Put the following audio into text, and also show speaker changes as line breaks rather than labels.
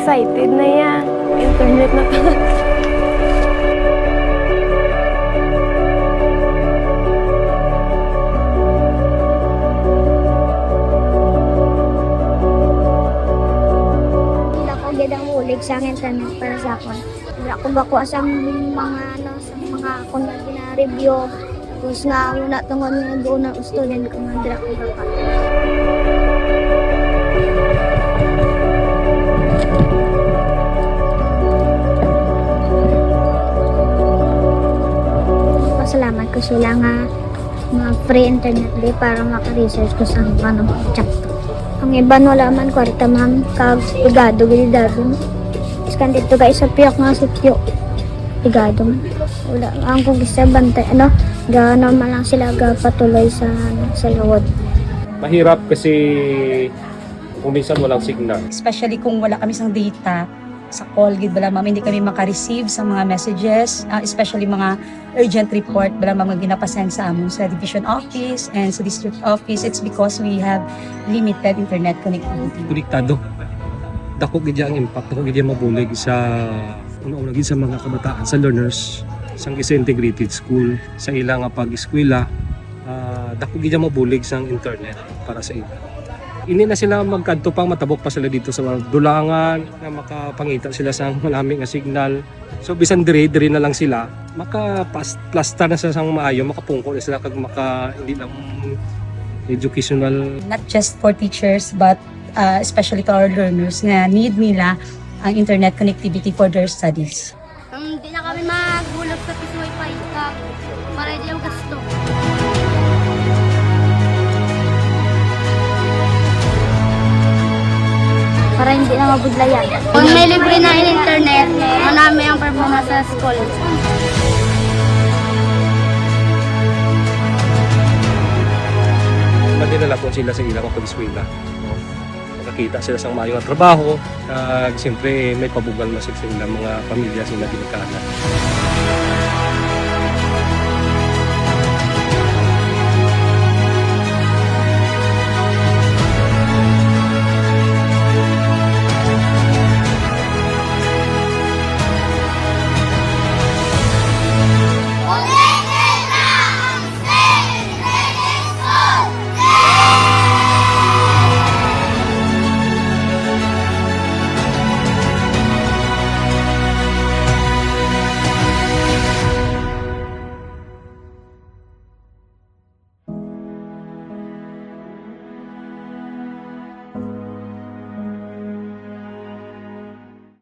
excited na yan. Internet na talaga.
Wala ko gidang ulig sa internet para sa akon. Wala ko bakuha sa mga sa mga akong na gina-review. Tapos nga muna tungod nga doon na student ko nga dira ko baka. Pasalamat ko sila nga mga free internet day para maka-research ko sa ano chapter. Ang iba wala man kwarta ma'am kag igado gid dado. Iskan dito guys sa piyak nga sa piyo. Igado man. Wala ang kung isa bantay gaano man lang sila patuloy sa lawod.
Mahirap kasi kung minsan walang signal.
Especially kung wala kami sang data sa call gid bala ma'am hindi kami maka-receive sa mga messages, especially mga urgent report bala mga ginapasend sa amon sa division office and sa district office. It's because we have limited internet connectivity.
Konektado. Dako gid ang impact, dako gid mabulig sa una-una gid sa mga kabataan, sa learners sang isa integrated school sa ilang pag-eskwela. Dako gid mabulig sang internet para sa ila. Ini na sila magkadto pang matabok pa sila dito sa dulangan na makapangita sila sa malaming nga signal. So bisan dire na lang sila maka-plasta na sa sang maayo, makapungko na sila kag hindi lang educational.
Not just for teachers but especially to our learners na need nila ang internet connectivity for their studies.
Hindi na kami magulog sa wifi para di ang gasto. Para hindi na mabudlayan. Kung may libre na internet, manami ang performance sa school.
Madinala po sila sa ilang pag-eskwela. Nakakita sila sa maayong trabaho. Siyempre may pabugal masig sa ilang mga pamilya sila ginikanan.